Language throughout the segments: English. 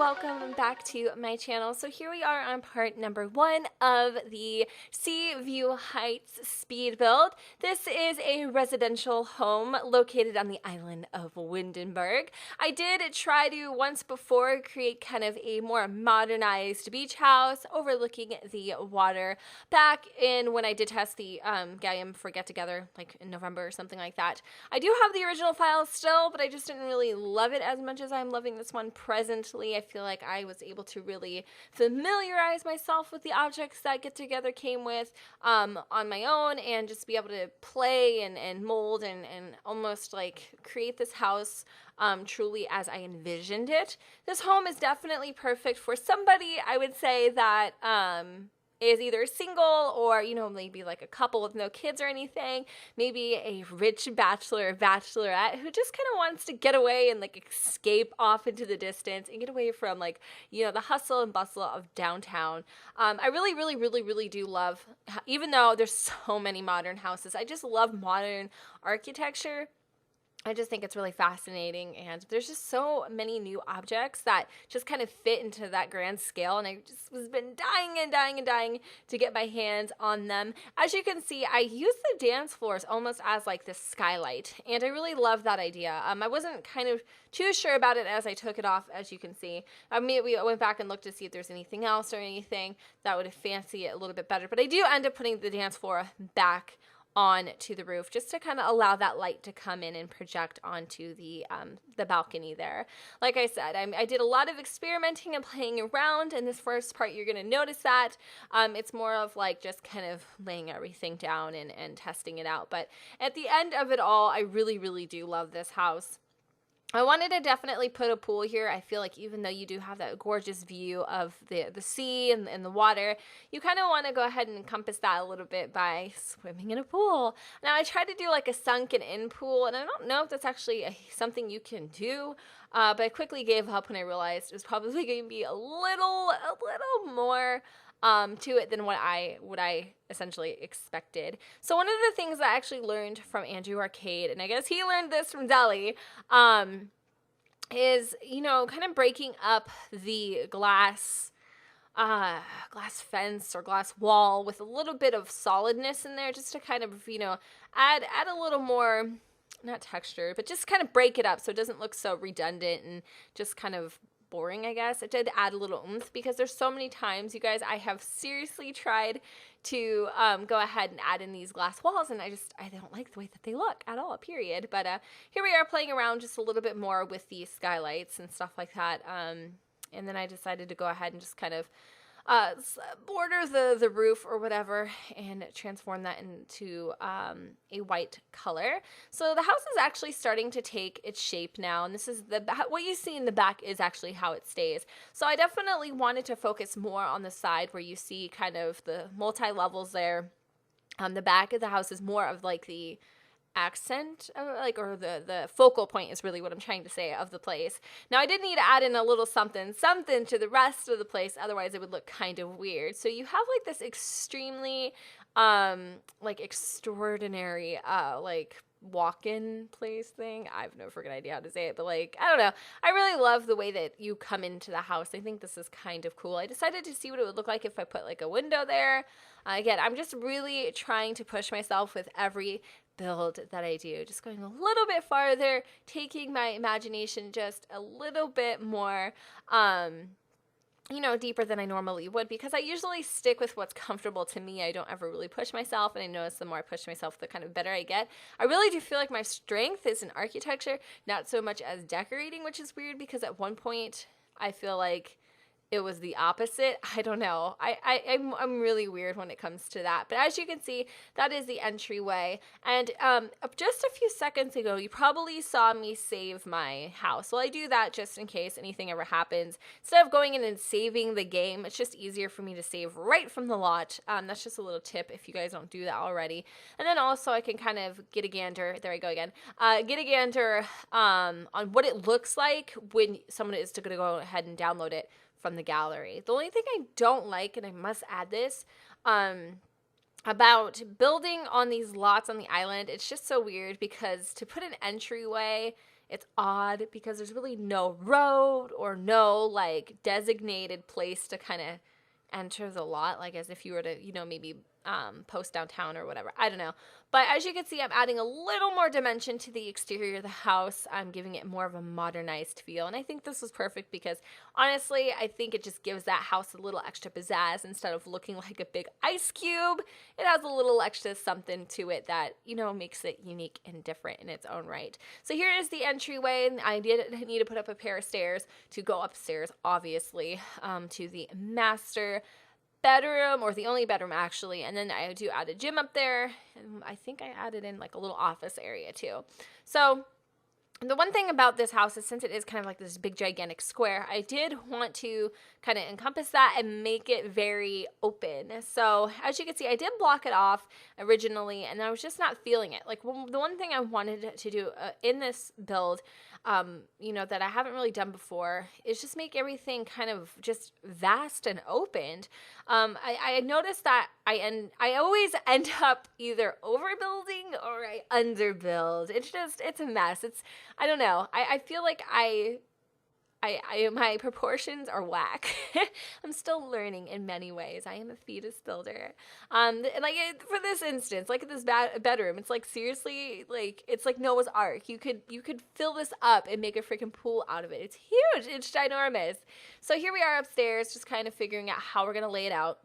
welcome back to my channel. So here we are on part number 1 of the Seaview Heights speed build. This is a residential home located on the island of Windenburg. I did try to once before create kind of a more modernized beach house overlooking the water back in when I did test the Gallium for Get Together, like in November or something like that. I do have the original files still, but I just didn't really love it as much as I'm loving this one presently. I feel like I was able to really familiarize myself with the objects that Get Together came with on my own, and just be able to play and mold and almost like create this house truly as I envisioned it. This home is definitely perfect for somebody, I would say, that is either single or, you know, maybe like a couple with no kids or anything, maybe a rich bachelor or bachelorette who just kind of wants to get away and like escape off into the distance and get away from, like, you know, the hustle and bustle of downtown. I really do love, even though there's so many modern houses, I just love modern architecture. I just think it's really fascinating, and there's just so many new objects that just kind of fit into that grand scale, and I just was been dying to get my hands on them. As you can see, I use the dance floors almost as like this skylight, and I really love that idea. I wasn't kind of too sure about it as I took it off, as you can see. We went back and looked to see if there's anything else or anything that would fancy it a little bit better, but I do end up putting the dance floor back on to the roof just to kind of allow that light to come in and project onto the balcony there. Like I said, I did a lot of experimenting and playing around. In this first part, you're going to notice that it's more of like just kind of laying everything down and testing it out. But at the end of it all, I really do love this house. I wanted to definitely put a pool here. I feel like even though you do have that gorgeous view of the sea and the water, you kind of want to go ahead and encompass that a little bit by swimming in a pool. Now, I tried to do like a sunken in pool, and I don't know if that's actually something you can do, but I quickly gave up when I realized it was probably going to be a little more to it than what I essentially expected. So one of the things that I actually learned from Andrew Arcade, and I guess he learned this from Deli, is, you know, kind of breaking up the glass fence or glass wall with a little bit of solidness in there, just to kind of, you know, add a little more, not texture, but just kind of break it up so it doesn't look so redundant and just kind of boring, I guess. It did add a little oomph, because there's so many times, you guys, I have seriously tried to go ahead and add in these glass walls, and I don't like the way that they look at all, period. But here we are playing around just a little bit more with these skylights and stuff like that, and then I decided to go ahead and just kind of border the roof or whatever and transform that into a white color. So the house is actually starting to take its shape now, and this is what you see in the back is actually how it stays. So I definitely wanted to focus more on the side where you see kind of the multi-levels there. The back of the house is more of like the accent, like, or the focal point is really what I'm trying to say of the place. Now, I did need to add in a little something to the rest of the place, otherwise it would look kind of weird. So you have like this extremely like extraordinary like walk-in place thing. I have no freaking idea how to say it, but like, I don't know. I really love the way that you come into the house. I think this is kind of cool. I decided to see what it would look like if I put like a window there. Again, I'm just really trying to push myself with every build that I do, just going a little bit farther, taking my imagination just a little bit more you know, deeper than I normally would, because I usually stick with what's comfortable to me. I don't ever really push myself, and I notice the more I push myself, the kind of better I get. I really do feel like my strength is in architecture, not so much as decorating, which is weird, because at one point I feel like it was the opposite. I don't know. I'm really weird when it comes to that. But as you can see, that is the entryway. And just a few seconds ago, you probably saw me save my house. Well, I do that just in case anything ever happens. Instead of going in and saving the game, it's just easier for me to save right from the lot. That's just a little tip if you guys don't do that already. And then also I can kind of get a gander. There I go again. Get a gander on what it looks like when someone is going to go ahead and download it from the gallery. The only thing I don't like, and I must add this, about building on these lots on the island, it's just so weird, because to put an entryway It's odd because there's really no road or no like designated place to kind of enter the lot, like as if you were to, maybe post downtown or whatever. I don't know. But as you can see, I'm adding a little more dimension to the exterior of the house. I'm giving it more of a modernized feel. And I think this was perfect because honestly, I think it just gives that house a little extra pizzazz. Instead of looking like a big ice cube, it has a little extra something to it that, makes it unique and different in its own right. So here is the entryway. I did need to put up a pair of stairs to go upstairs, obviously, to the master bedroom, or the only bedroom actually, and then I do add a gym up there, and I think I added in like a little office area too. So the one thing about this house is, since it is kind of like this big gigantic square, I did want to kind of encompass that and make it very open. So as you can see, I did block it off originally, and I was just not feeling it. Like, the one thing I wanted to do in this build, that I haven't really done before, is just make everything kind of just vast and opened. I noticed that I always end up either overbuilding or I underbuild. It's a mess. I don't know. I feel like my proportions are whack. I'm still learning in many ways. I am a fetus builder. For this instance, like this bedroom, it's like seriously, like it's like Noah's Ark. You could fill this up and make a freaking pool out of it. It's huge. It's ginormous. So here we are upstairs, just kind of figuring out how we're gonna lay it out.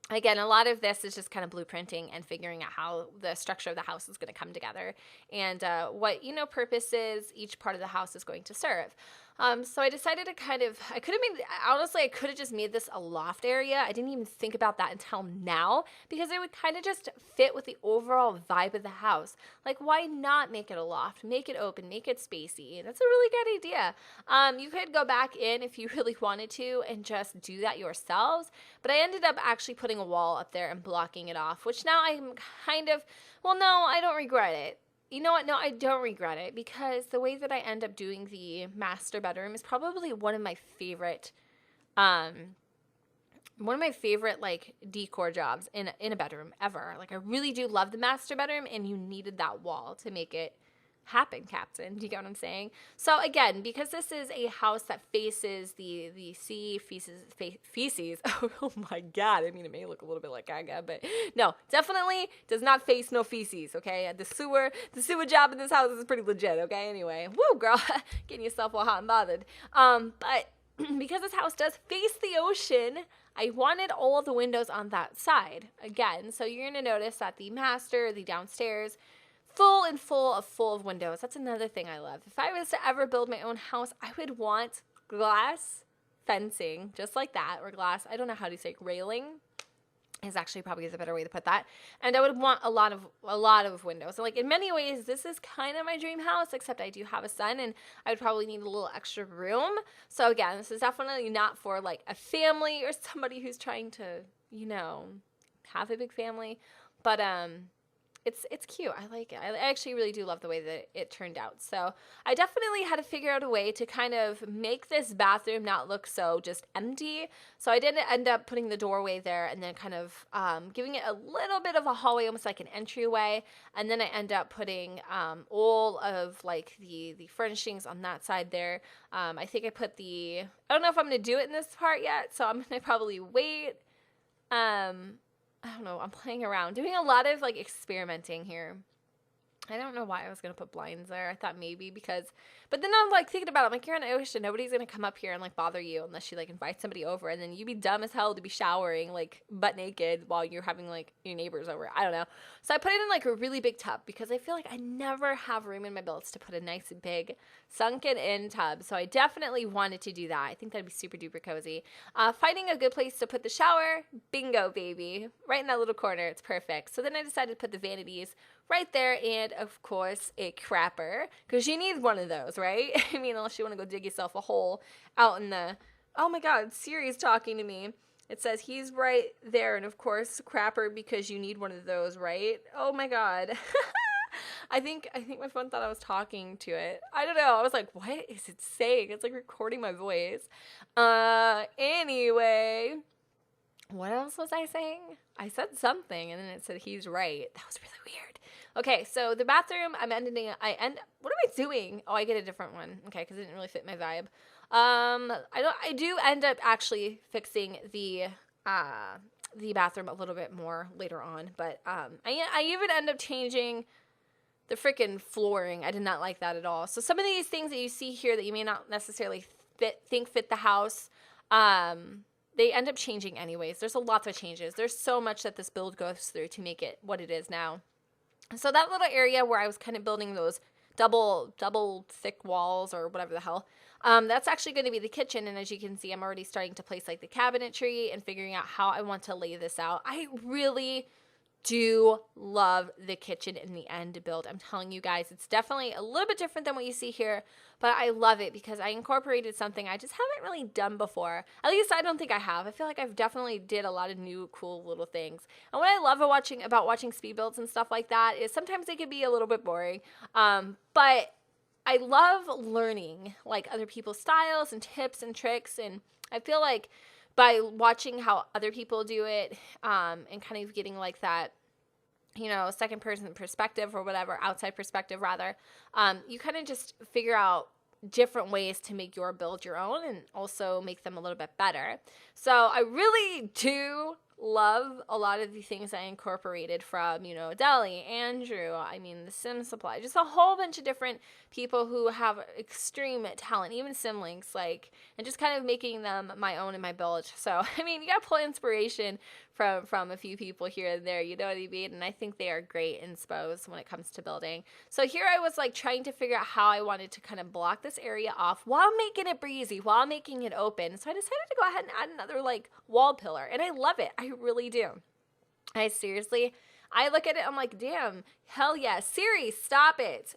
Again, a lot of this is just kind of blueprinting and figuring out how the structure of the house is going to come together, and what purposes each part of the house is going to serve. So I decided to I could have just made this a loft area. I didn't even think about that until now, because it would kind of just fit with the overall vibe of the house. Like, why not make it a loft? Make it open, make it spacey. That's a really good idea. You could go back in if you really wanted to and just do that yourselves, but I ended up actually putting a wall up there and blocking it off, which now I'm no, I don't regret it. You know what? No, I don't regret it, because the way that I end up doing the master bedroom is probably one of my favorite like decor jobs in a bedroom ever. Like, I really do love the master bedroom, and you needed that wall to make it happen, Captain. Do you get what I'm saying? So again, because this is a house that faces the sea, feces. Oh my God. I mean, it may look a little bit like Gaga, but no, definitely does not face no feces. Okay. The sewer job in this house is pretty legit. Okay. Anyway, woo, girl, getting yourself all hot and bothered. But because this house does face the ocean, I wanted all of the windows on that side again. So you're going to notice that the master, the downstairs, full of windows. That's another thing I love. If I was to ever build my own house, I would want glass fencing, just like that, or glass, I don't know how to say, railing is actually probably the better way to put that. And I would want a lot of windows. So like, in many ways, this is kind of my dream house, except I do have a son, and I would probably need a little extra room. So again, this is definitely not for like a family or somebody who's trying to, have a big family, but it's cute. I like it. I actually really do love the way that it turned out. So I definitely had to figure out a way to kind of make this bathroom not look so just empty. So I did end up putting the doorway there, and then kind of giving it a little bit of a hallway, almost like an entryway. And then I end up putting all of like the furnishings on that side there. I think I put I don't know if I'm going to do it in this part yet, so I'm going to probably wait. I don't know, I'm playing around, doing a lot of like experimenting here. I don't know why I was going to put blinds there. I thought maybe but then I'm like thinking about it. I'm like, you're on the ocean. Nobody's going to come up here and like bother you unless you like invite somebody over, and then you'd be dumb as hell to be showering like butt naked while you're having like your neighbors over. I don't know. So I put it in like a really big tub, because I feel like I never have room in my builds to put a nice big sunken in tub. So I definitely wanted to do that. I think that'd be super duper cozy. Finding a good place to put the shower, bingo baby, right in that little corner. It's perfect. So then I decided to put the vanities right there, and of course a crapper, because you need one of those, right? I mean, unless you want to go dig yourself a hole out in the, oh my God, Siri's talking to me. It says he's right there, and of course crapper, because you need one of those, right? Oh my God. I think my phone thought I was talking to it. I don't know. I was like, what is it saying? It's like recording my voice. Anyway, what else was I saying? I said something, and then it said he's right. That was really weird. Okay, so the bathroom, what am I doing? Oh, I get a different one. Okay, because it didn't really fit my vibe. I do end up actually fixing the bathroom a little bit more later on, but I even end up changing the freaking flooring. I did not like that at all. So some of these things that you see here that you may not necessarily think fit the house, they end up changing anyways. There's a lot of changes. There's so much that this build goes through to make it what it is now. So that little area where I was kind of building those double thick walls or whatever the hell, that's actually going to be the kitchen. And as you can see, I'm already starting to place like the cabinetry and figuring out how I want to lay this out. I really do love the kitchen in the end build. I'm telling you guys, it's definitely a little bit different than what you see here, but I love it because I incorporated something I just haven't really done before. At least I don't think I have. I feel like I've definitely did a lot of new cool little things. And what I love about watching speed builds and stuff like that is sometimes they can be a little bit boring, but I love learning like other people's styles and tips and tricks, and I feel like by watching how other people do it, and kind of getting like that, second person perspective or whatever, outside perspective rather, you kind of just figure out different ways to make your build your own and also make them a little bit better. So I really do love a lot of the things I incorporated from, Deli, Andrew, the Sim Supply, just a whole bunch of different people who have extreme talent, even Simlinks, and just kind of making them my own in my build. So, you got to pull inspiration from a few people here and there, you know what I mean? And I think they are great inspos when it comes to building. So here I was trying to figure out how I wanted to kind of block this area off while making it breezy, while making it open. So I decided to go ahead and add another wall pillar, and I love it. I really do. I look at it, I'm like, damn, hell yeah. Siri, stop it.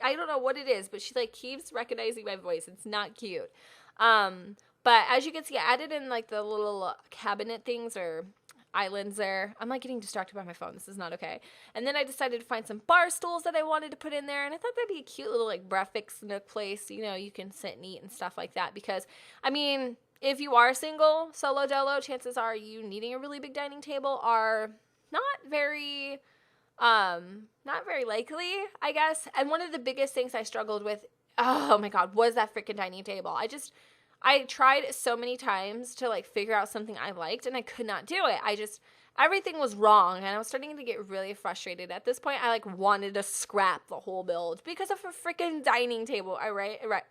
I don't know what it is, but she keeps recognizing my voice. It's not cute. But as you can see, I added in the little cabinet things or islands there. I'm getting distracted by my phone. This is not okay. And then I decided to find some bar stools that I wanted to put in there, and I thought that'd be a cute little breakfast nook place. You can sit and eat and stuff like that, because if you are single, solo dolo, chances are you needing a really big dining table are not very likely, I guess. And one of the biggest things I struggled with, oh my God, was that freaking dining table. I tried so many times to figure out something I liked, and I could not do it. Everything was wrong, and I was starting to get really frustrated. At this point, I wanted to scrap the whole build because of a freaking dining table. Right? Right?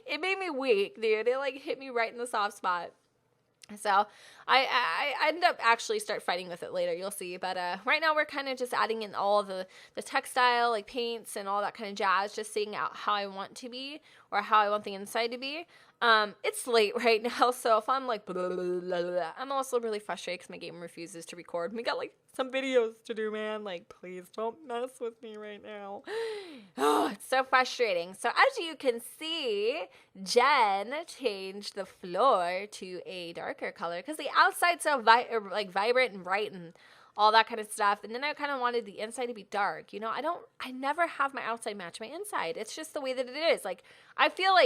It made me weak, dude. It hit me right in the soft spot. So I ended up actually start fighting with it later, you'll see. But right now we're kind of just adding in all the textile, paints and all that kind of jazz, just seeing out how I want to be or how I want the inside to be. It's late right now, so if I'm blah, blah, blah, blah, I'm also really frustrated because my game refuses to record. We got some videos to do, man. Please don't mess with me right now. Oh, it's so frustrating. So as you can see, Jen changed the floor to a darker color because the outside's so vibrant and bright and all that kind of stuff. And then I kind of wanted the inside to be dark. I never have my outside match my inside. It's just the way that it is. I feel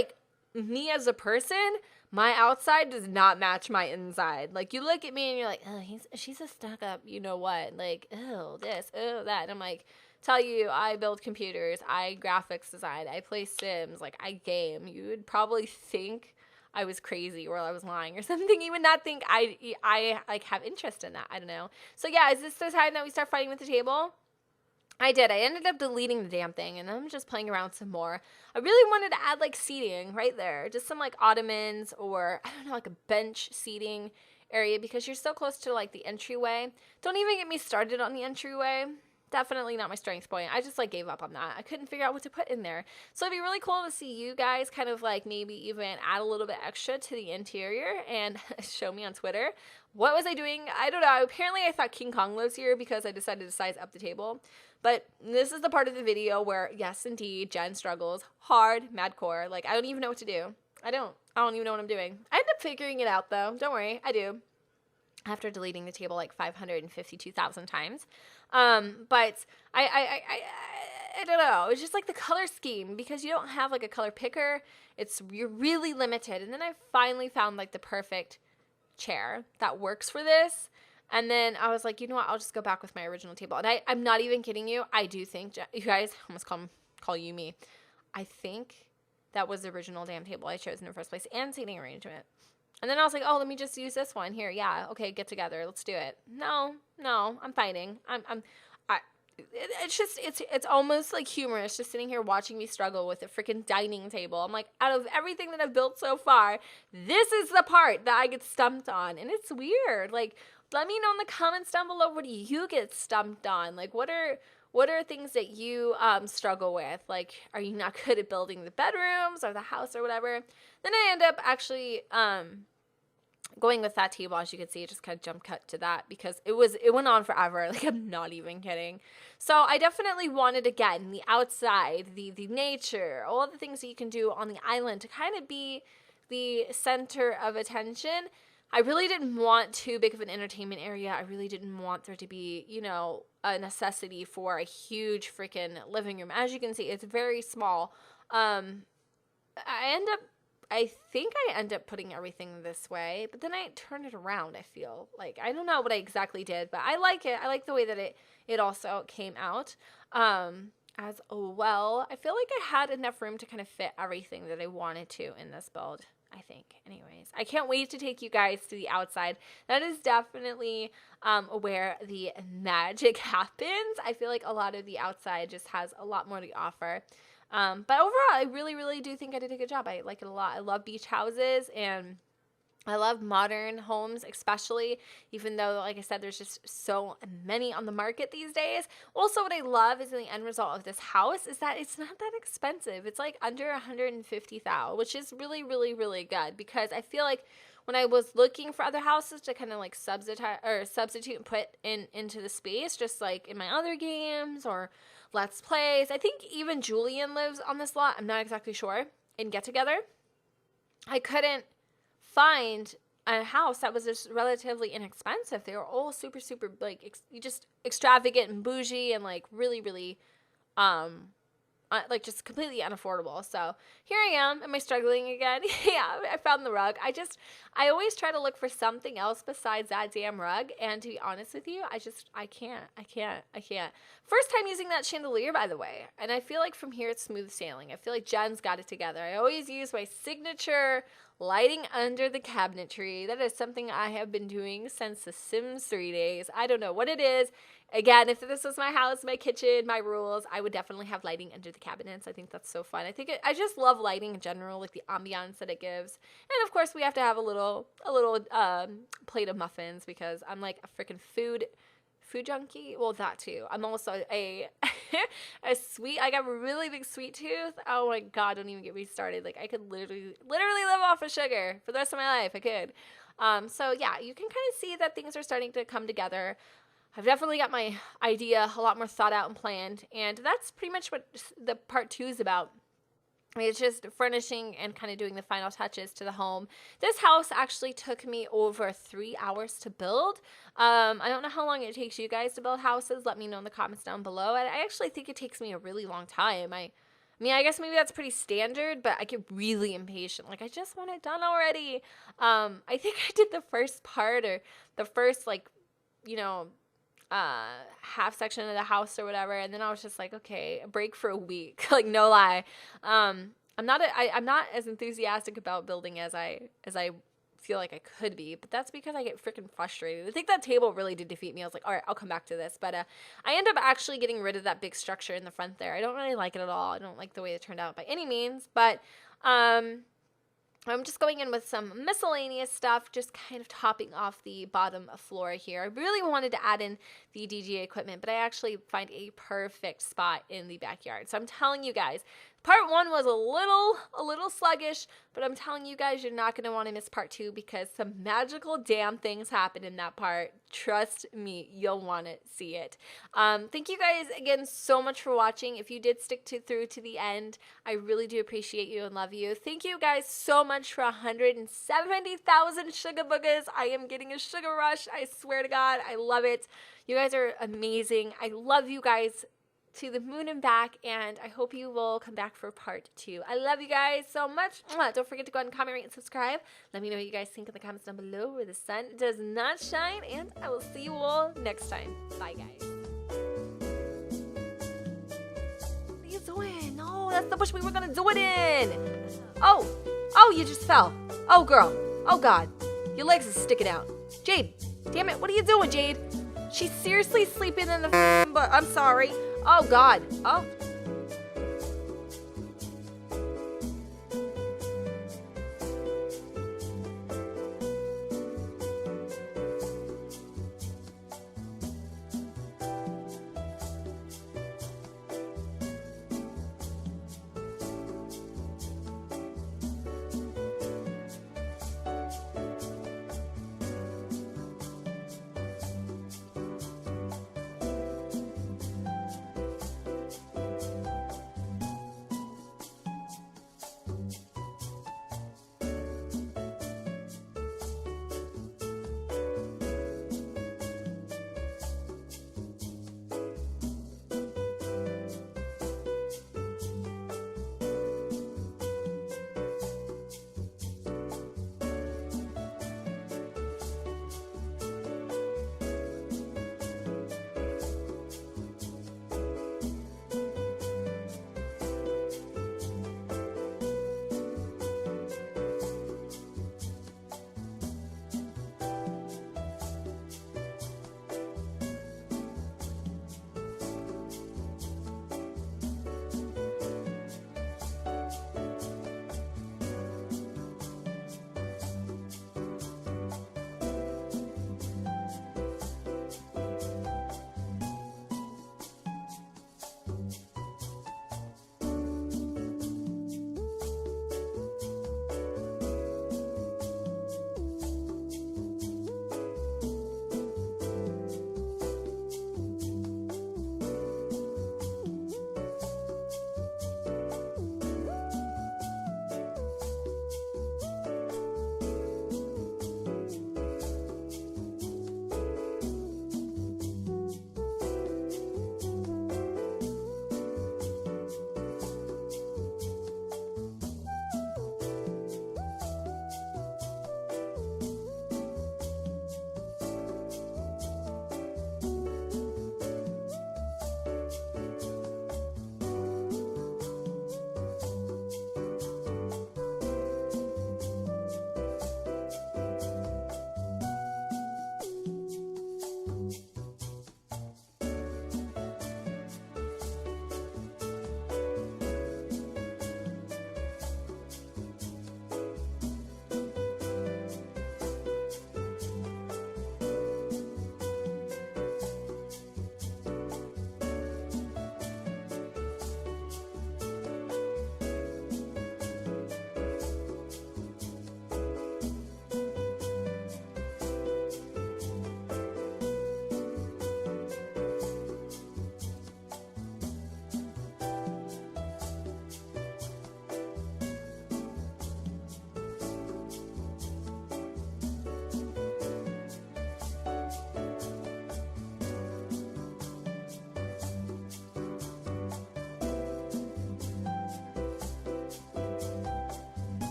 me as a person, my outside does not match my inside. You look at me and you're like, oh, she's a stuck up, you know what? Oh, this, oh, that. And I'm tell you, I build computers, I graphics design, I play Sims, I game. You would probably think I was crazy or I was lying or something. You would not think I have interest in that. I don't know. So yeah, is this the time that we start fighting with the table? I did. I ended up deleting the damn thing, and I'm just playing around some more. I really wanted to add seating right there, just some ottomans or I don't know, a bench seating area, because you're so close to the entryway. Don't even get me started on the entryway. Definitely not my strength point. I just gave up on that. I couldn't figure out what to put in there. So it'd be really cool to see you guys kind of maybe even add a little bit extra to the interior and show me on Twitter. What was I doing? I don't know. Apparently I thought King Kong lives here because I decided to size up the table. But this is the part of the video where, yes, indeed, Jen struggles hard, madcore. I don't even know what to do. I don't even know what I'm doing. I end up figuring it out, though. Don't worry, I do. After deleting the table 552,000 times. But I don't know. It's just the color scheme, because you don't have a color picker. You're really limited. And then I finally found the perfect chair that works for this. And then I was like, you know what? I'll just go back with my original table. And I'm not even kidding you. I do think, you guys, I almost call you me. I think that was the original damn table I chose in the first place, and seating arrangement. And then I was like, oh, let me just use this one here. Yeah, okay, get together. Let's do it. No, I'm fighting. It's almost like humorous just sitting here watching me struggle with a freaking dining table. I'm like, out of everything that I've built so far, this is the part that I get stumped on. And it's weird. Like, let me know in the comments down below, what do you get stumped on? Like, what are things that you struggle with? Like, are you not good at building the bedrooms or the house or whatever? Then I end up actually going with that table. As you can see, it just kind of jump cut to that because it went on forever. Like, I'm not even kidding. So I definitely wanted, again, the outside, the nature, all the things that you can do on the island to kind of be the center of attention. I really didn't want too big of an entertainment area. I really didn't want there to be, a necessity for a huge freaking living room. As you can see, it's very small. I think I end up putting everything this way, but then I turn it around, I feel. Like, I don't know what I exactly did, but I like it. I like the way that it also came out. As well, I feel like I had enough room to kind of fit everything that I wanted to in this build, I think. Anyways, I can't wait to take you guys to the outside. That is definitely where the magic happens. I feel like a lot of the outside just has a lot more to offer. But overall, I really, really do think I did a good job. I like it a lot. I love beach houses, and I love modern homes, especially, even though, like I said, there's just so many on the market these days. Also, what I love is in the end result of this house is that it's not that expensive. It's like under $150,000, which is really, really, really good, because I feel like when I was looking for other houses to kind of like substitute and put into the space, just like in my other games or Let's Plays, I think even Julian lives on this lot. I'm not exactly sure. In Get Together, I couldn't find a house that was just relatively inexpensive. They were all super, super, like, just extravagant and bougie and, like, really, really, like, just completely unaffordable. So here I am. Am I struggling again? Yeah, I found the rug. I always try to look for something else besides that damn rug. And to be honest with you, I can't. First time using that chandelier, by the way. And I feel like from here it's smooth sailing. I feel like Jen's got it together. I always use my signature lighting under the cabinetry. That is something I have been doing since the Sims 3 days. I don't know what it is. Again, if this was my house, my kitchen, my rules, I would definitely have lighting under the cabinets. I think that's so fun. I just love lighting in general, like the ambiance that it gives. And of course, we have to have a little plate of muffins, because I'm like a freaking food junkie. Well, that too. I'm also a sweet. I got a really big sweet tooth. Oh my god, don't even get me started. Like, I could literally live off of sugar for the rest of my life. I could. So yeah, you can kind of see that things are starting to come together. I've definitely got my idea a lot more thought out and planned, and that's pretty much what the part 2 is about. It's just furnishing and kind of doing the final touches to the home. This house actually took me over 3 hours to build. I don't know how long it takes you guys to build houses. Let me know in the comments down below. I actually think it takes me a really long time. I mean, I guess maybe that's pretty standard, but I get really impatient. Like, I just want it done already. I think I did the first part, or the first, like, half section of the house or whatever, and then I was just like, okay, a break for a week. Like, no lie. I'm not as enthusiastic about building as I feel like I could be, but that's because I get freaking frustrated. I think that table really did defeat me. I was like, all right, I'll come back to this, but I end up actually getting rid of that big structure in the front there. I don't really like it at all. I don't like the way it turned out by any means, but I'm just going in with some miscellaneous stuff, just kind of topping off the bottom floor here. I really wanted to add in the DJ equipment, but I actually find a perfect spot in the backyard. So I'm telling you guys, part 1 was a little sluggish, but I'm telling you guys, you're not going to want to miss part 2, because some magical damn things happen in that part. Trust me, you'll want to see it. Thank you guys again so much for watching. If you did stick through to the end, I really do appreciate you and love you. Thank you guys so much for 170,000 sugar boogers. I am getting a sugar rush. I swear to God, I love it. You guys are amazing. I love you guys to the moon and back, and I hope you will come back for part 2. I love you guys so much. Don't forget to go ahead and comment, rate, and subscribe. Let me know what you guys think in the comments down below where the sun does not shine, and I will see you all next time. Bye, guys. What are you doing? No, that's the bush we were going to do it in. Oh, you just fell. Oh, girl. Oh, God. Your legs are sticking out. Jade, damn it. What are you doing, Jade? She's seriously sleeping in the but I'm sorry. Oh, God. Oh.